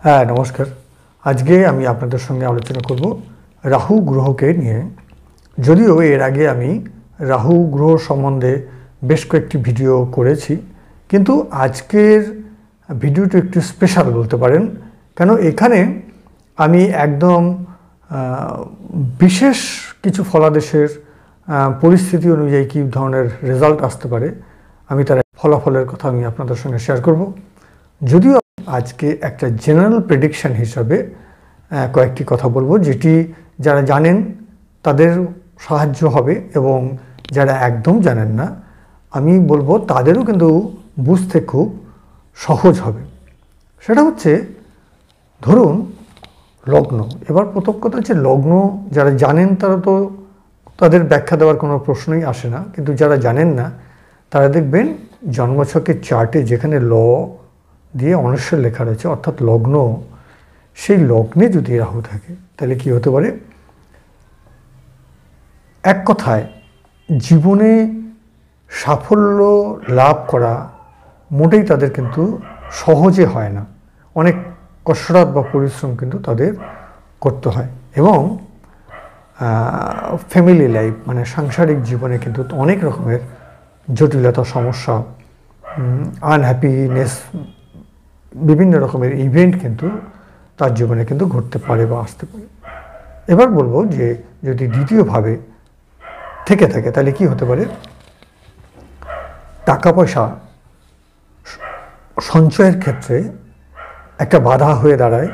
হ্যাঁ, নমস্কার। আজকে আমি আপনাদের সঙ্গে আলোচনা করব রাহু গ্রহকে নিয়ে। যদিও এর আগে আমি রাহু গ্রহ সম্বন্ধে বেশ কয়েকটি ভিডিও করেছি, কিন্তু আজকের ভিডিওটা একটু স্পেশাল বলতে পারেন। কেন এখানে আমি একদম বিশেষ কিছু ফলাদেশের পরিস্থিতি অনুযায়ী কী ধরনের রেজাল্ট আসতে পারে আমি তার ফলাফলের কথা আমি আপনাদের সঙ্গে শেয়ার করব। যদিও আজকে একটা জেনারেল প্রেডিকশন হিসাবে কয়েকটি কথা বলবো, যেটি যারা জানেন তাদের সাহায্য হবে এবং যারা একদম জানেন না আমি বলবো তাদেরও কিন্তু বুঝতে খুব সহজ হবে। সেটা হচ্ছে, ধরুন লগ্ন। এবার প্রথম কথা হচ্ছে, লগ্ন যারা জানেন তারা তো তাদের ব্যাখ্যা দেওয়ার কোনো প্রশ্নই আসে না, কিন্তু যারা জানেন না তারা দেখবেন জন্মছকের চার্টে যেখানে ল দিয়ে অনস্বর লেখা রয়েছে, অর্থাৎ লগ্ন, সেই লগ্নে যদি রাহু থাকে তাহলে কি হতে পারে? এক কথায় জীবনে সাফল্য লাভ করা মোটেই তাদের কিন্তু সহজে হয় না, অনেক কসরত বা পরিশ্রম কিন্তু তাদের করতে হয়। এবং ফ্যামিলি লাইফ মানে সাংসারিক জীবনে কিন্তু অনেক রকমের জটিলতা, সমস্যা, আনহ্যাপিনেস, বিভিন্ন রকমের ইভেন্ট কিন্তু তার জীবনে কিন্তু ঘটতে পারে বা আসতে পারে। এবার বলবো যে যদি দ্বিতীয়ভাবে থেকে থাকে তাহলে কি হতে পারে? টাকা পয়সা সঞ্চয়ের ক্ষেত্রে একটা বাধা হয়ে দাঁড়ায়।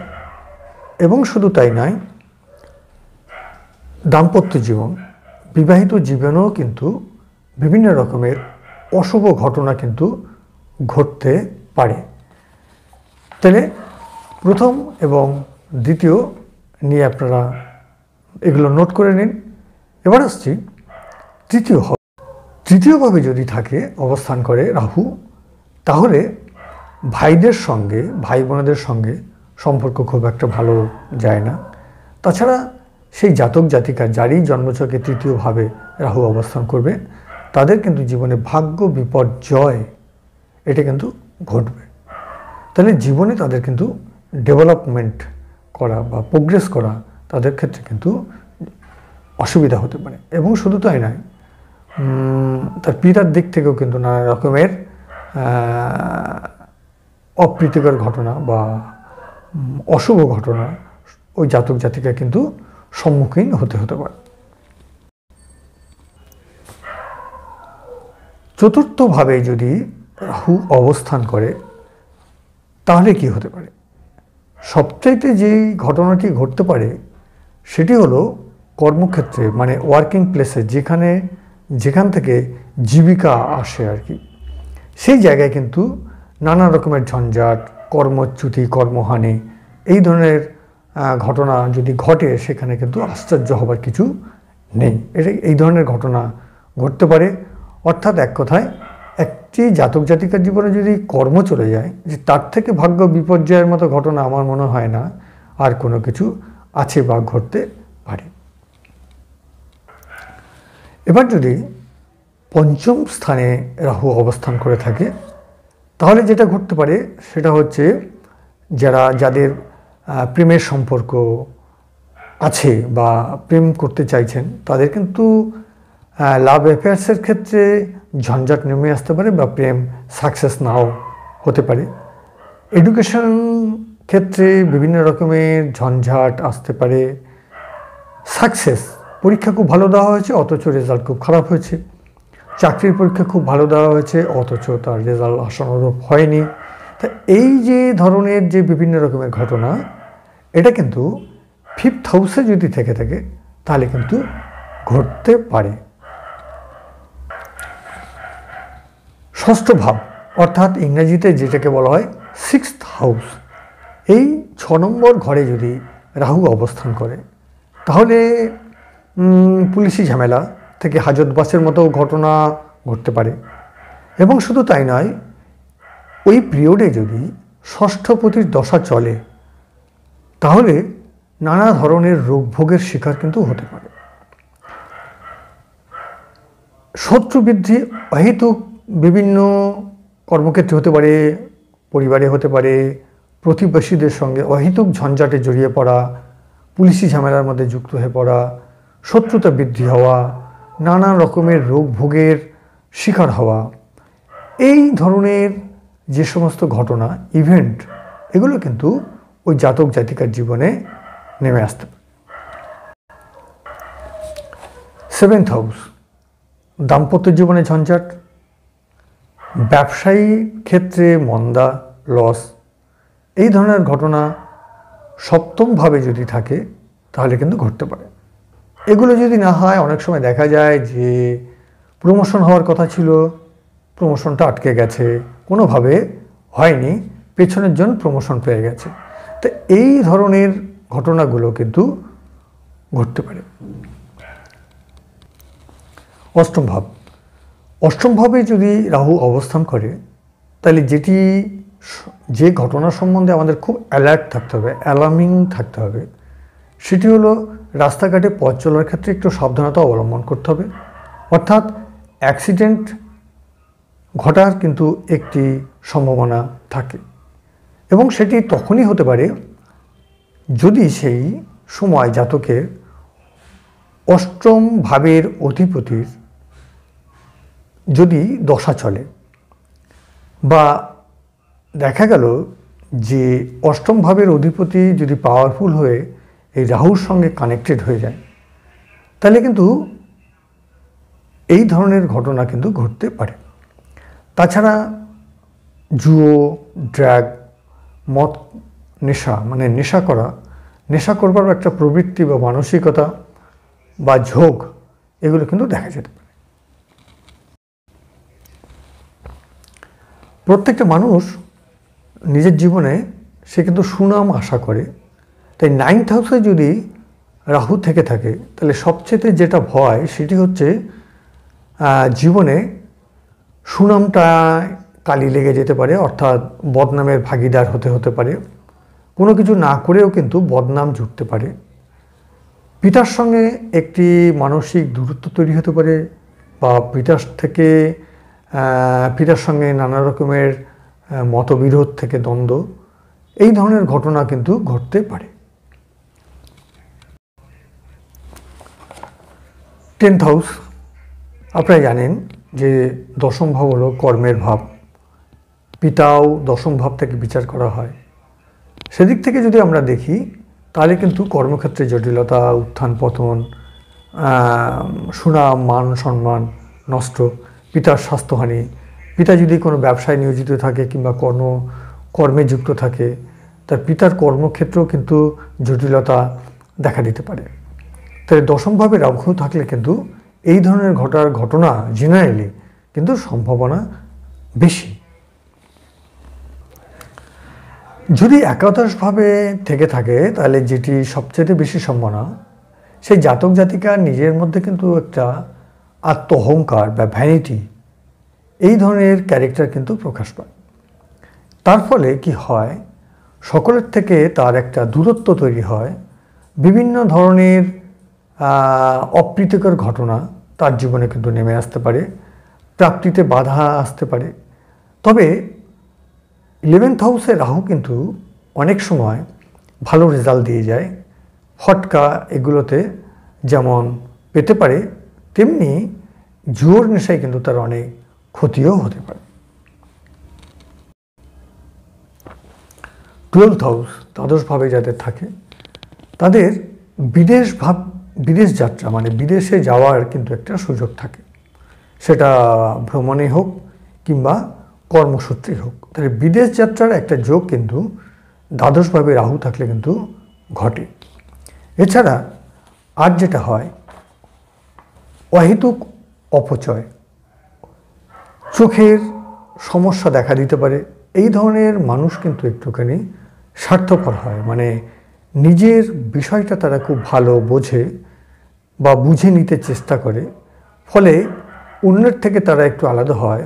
এবং শুধু তাই নয়, দাম্পত্য জীবন, বিবাহিত জীবনেও কিন্তু বিভিন্ন রকমের অশুভ ঘটনা কিন্তু ঘটতে পারে। তাহলে প্রথম এবং দ্বিতীয় নিয়ে আপনারা এগুলো নোট করে নিন। এবার আসছি তৃতীয়ভাবে যদি থাকে, অবস্থান করে রাহু, তাহলে ভাইদের সঙ্গে, ভাই বোনেদের সঙ্গে সম্পর্ক খুব একটা ভালো যায় না। তাছাড়া সেই জাতক জাতিকা যারই জন্মছকে তৃতীয়ভাবে রাহু অবস্থান করবে তাদের কিন্তু জীবনে ভাগ্য বিপর্যয় এটা কিন্তু ঘটবে। তাহলে জীবনে তাদের কিন্তু ডেভেলপমেন্ট করা বা প্রোগ্রেস করা তাদের ক্ষেত্রে কিন্তু অসুবিধা হতে পারে। এবং শুধু তাই নয়, তার পিতার দিক থেকেও কিন্তু নানা রকমের অপ্রীতিকর ঘটনা বা অশুভ ঘটনা ওই জাতক জাতিকা কিন্তু সম্মুখীন হতে পারে। চতুর্থভাবে যদি রাহু অবস্থান করে তাহলে কি হতে পারে? সবচাইতে যেই ঘটনাটি ঘটতে পারে সেটি হলো কর্মক্ষেত্রে, মানে ওয়ার্কিং প্লেসে, যেখান থেকে জীবিকা আসে আর কি, সেই জায়গায় কিন্তু নানা রকমের ঝঞ্ঝাট, কর্মচ্যুতি, কর্মহানি, এই ধরনের ঘটনা যদি ঘটে সেখানে কিন্তু আশ্চর্য হবার কিছু নেই। এই ধরনের ঘটনা ঘটতে পারে। অর্থাৎ এক কথায় একটি জাতক জাতিকার জীবনে যদি কর্ম চলে যায়, যে তার থেকে ভাগ্য বিপর্যয়ের মতো ঘটনা আমার মনে হয় না আর কোনো কিছু আছে বা ঘটতে পারে। এবার যদি পঞ্চম স্থানে রাহু অবস্থান করে থাকে তাহলে যেটা ঘটতে পারে সেটা হচ্ছে, যাদের প্রেমের সম্পর্ক আছে বা প্রেম করতে চাইছেন তাদের কিন্তু লাভ অ্যাফেয়ার্সের ক্ষেত্রে ঝঞ্ঝাট নেমে আসতে পারে বা প্রেম সাকসেস নাও হতে পারে। এডুকেশন ক্ষেত্রে বিভিন্ন রকমের ঝঞ্ঝাট আসতে পারে। সাকসেস, পরীক্ষা খুব ভালো দেওয়া হয়েছে অথচ রেজাল্ট খুব খারাপ হয়েছে। চাকরির পরীক্ষা খুব ভালো দেওয়া হয়েছে অথচ তার রেজাল্ট আশানুরূপ হয়নি। তা এই যে ধরনের যে বিভিন্ন রকমের ঘটনা, এটা কিন্তু ফিফথ হাউসে যদি থেকে থাকে তাহলে কিন্তু ঘটতে পারে। ষষ্ঠ ভাব, অর্থাৎ ইংরেজিতে যেটাকে বলা হয় সিক্সথ হাউস, এই 6 নম্বর ঘরে যদি রাহু অবস্থান করে তাহলে পুলিশি ঝামেলা থেকে হাজতবাসের মতো ঘটনা ঘটতে পারে। এবং শুধু তাই নয়, ওই পিরিয়ডে যদি ষষ্ঠপতির দশা চলে তাহলে নানা ধরনের রোগ ভোগের শিকার কিন্তু হতে পারে। শত্রু বৃদ্ধি অহেতুক বিভিন্ন কর্মক্ষেত্রে হতে পারে, পরিবারে হতে পারে, প্রতিবেশীদের সঙ্গে অহেতুক ঝঞ্ঝাটে জড়িয়ে পড়া, পুলিশি ঝামেলার মধ্যে যুক্ত হয়ে পড়া, শত্রুতা বৃদ্ধি হওয়া, নানা রকমের রোগ ভোগের শিকার হওয়া, এই ধরনের যে সমস্ত ঘটনা, ইভেন্ট, এগুলো কিন্তু ওই জাতক জাতিকার জীবনে নেমে আসতে পারে। 7th হাউস, দাম্পত্য জীবনে ঝঞ্ঝাট, ব্যবসায়ী ক্ষেত্রে মন্দা, লস, এই ধরনের ঘটনা সপ্তমভাবে যদি থাকে তাহলে কিন্তু ঘটতে পারে। এগুলো যদি না হয়, অনেক সময় দেখা যায় যে প্রমোশন হওয়ার কথা ছিল, প্রমোশনটা আটকে গেছে, কোনোভাবে হয়নি, পেছনের জন প্রমোশন পেয়ে গেছে। তো এই ধরনের ঘটনাগুলো কিন্তু ঘটতে পারে। অষ্টম ভাব, অষ্টম ভাবে যদি রাহু অবস্থান করে তাহলে যে ঘটনা সম্বন্ধে আমাদের খুব অ্যালার্ট থাকতে হবে, অ্যালার্মিং থাকতে হবে, সেটি হলো রাস্তাঘাটে পথ চলার ক্ষেত্রে একটু সাবধানতা অবলম্বন করতে হবে। অর্থাৎ অ্যাক্সিডেন্ট ঘটার কিন্তু একটি সম্ভাবনা থাকে, এবং সেটি তখনই হতে পারে যদি সেই সময় জাতকের অষ্টম ভাবের অধিপতির যদি দশা চলে, বা দেখা গেল যে অষ্টম ভাবের অধিপতি যদি পাওয়ারফুল হয়ে এই রাহুর সঙ্গে কানেক্টেড হয়ে যায়, তাহলে কিন্তু এই ধরনের ঘটনা কিন্তু ঘটতে পারে। তাছাড়া জুয়ো, ড্রাগ, মদ, নেশা, মানে নেশা করবার একটা প্রবৃত্তি বা মানসিকতা বা ঝোঁক, এগুলো কিন্তু দেখা যেতে পারে। প্রত্যেকটা মানুষ নিজের জীবনে সে কিন্তু সুনাম আশা করে, তাই 9th হাউসে যদি রাহু থেকে থাকে তাহলে সবচেয়ে যেটা ভয় সেটি হচ্ছে জীবনে সুনামটা কালি লেগে যেতে পারে, অর্থাৎ বদনামের ভাগিদার হতে পারে। কোনো কিছু না করেও কিন্তু বদনাম জুটতে পারে। পিতার সঙ্গে একটি মানসিক দূরত্ব তৈরি হতে পারে, বা পিতার সঙ্গে নানা রকমের মতবিরোধ থেকে দ্বন্দ্ব, এই ধরনের ঘটনা কিন্তু ঘটতে পারে। 10th হাউস, আপনারা জানেন যে দশম ভাব হলো কর্মের ভাব, পিতাও দশম ভাব থেকে বিচার করা হয়। সেদিক থেকে যদি আমরা দেখি তাহলে কিন্তু কর্মক্ষেত্রে জটিলতা, উত্থান পতন, সুনাম, মান সম্মান নষ্ট, পিতার স্বাস্থ্যহানি, পিতা যদি কোনো ব্যবসায় নিয়োজিত থাকে কিংবা কর্মে যুক্ত থাকে, তার পিতার কর্মক্ষেত্রেও কিন্তু জটিলতা দেখা দিতে পারে। তাই দশমভাবে রাহু থাকলে কিন্তু এই ধরনের ঘটনা জেনারেলি কিন্তু সম্ভাবনা বেশি। যদি একাদশভাবে থেকে থাকে তাহলে যেটি সবচেয়ে বেশি সম্ভাবনা, সেই জাতক জাতিকার নিজের মধ্যে কিন্তু একটা আত্ম অহংকার বা ভ্যানিটি, এই ধরনের ক্যারেক্টার কিন্তু প্রকাশ পায়। তার ফলে কি হয়, সকলের থেকে তার একটা দূরত্ব তৈরি হয়, বিভিন্ন ধরনের অপ্রীতিকর ঘটনা তার জীবনে কিন্তু নেমে আসতে পারে, প্রাপ্তিতে বাধা আসতে পারে। তবে 11th হাউসে রাহু কিন্তু অনেক সময় ভালো রেজাল্ট দিয়ে যায়, ফটকা এগুলোতে যেমন পেতে পারে, তেমনি জোর নেশায় কিন্তু তার অনেক ক্ষতিও হতে পারে। 12th হাউস দ্বাদশভাবে যাদের থাকে তাদের বিদেশ যাত্রা, মানে বিদেশে যাওয়ার কিন্তু একটা সুযোগ থাকে, সেটা ভ্রমণে হোক কিংবা কর্মসূত্রেই হোক। তাহলে বিদেশ যাত্রার একটা যোগ কিন্তু দ্বাদশভাবে রাহু থাকলে কিন্তু ঘটে। এছাড়া আর যেটা হয়, অহেতুক অপচয়, চোখের সমস্যা দেখা দিতে পারে। এই ধরনের মানুষ কিন্তু একটুখানি স্বার্থপর হয়, মানে নিজের বিষয়টা তারা খুব ভালো বোঝে বা বুঝে নিতে চেষ্টা করে, ফলে অন্যের থেকে তারা একটু আলাদা হয়।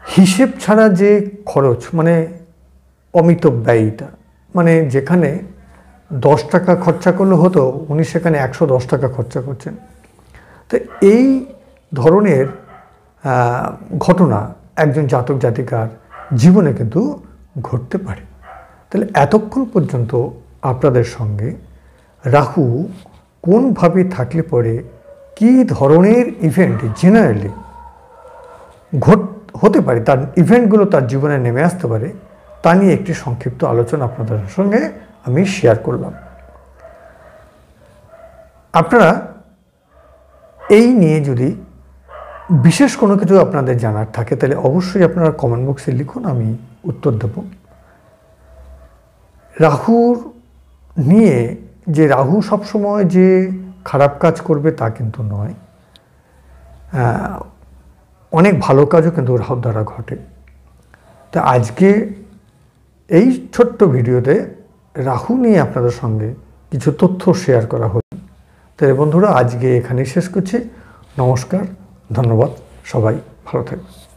হিসেব ছাড়া যে খরচ, মানে অমিত ব্যয়টা, মানে যেখানে 10 টাকা খরচা করলে হতো, উনি সেখানে 110 টাকা খরচা করছেন। তো এই ধরনের ঘটনা একজন জাতক জাতিকার জীবনে কিন্তু ঘটতে পারে। তাহলে এতক্ষণ পর্যন্ত আপনাদের সঙ্গে রাহু কোনভাবে থাকলে পরে কী ধরনের ইভেন্ট জেনারেলি হতে পারে, তার ইভেন্টগুলো তার জীবনে নেমে আসতে পারে, তা নিয়ে একটি সংক্ষিপ্ত আলোচনা আপনাদের সঙ্গে আমি শেয়ার করলাম। আপনারা এই নিয়ে যদি বিশেষ কোনো কিছু আপনাদের জানার থাকে তাহলে অবশ্যই আপনারা কমেন্ট বক্সে লিখুন, আমি উত্তর দেব। রাহুর নিয়ে যে রাহু সবসময় যে খারাপ কাজ করবে তা কিন্তু নয়, অনেক ভালো কাজও কিন্তু রাহুর দ্বারা ঘটে। তা আজকে এই ছোট্ট ভিডিওতে রাহু নিয়ে আপনাদের সঙ্গে কিছু তথ্য শেয়ার করা হলো। তাহলে বন্ধুরা আজকে এখানেই শেষ করছি। নমস্কার, ধন্যবাদ, সবাই ভালো থাকবেন।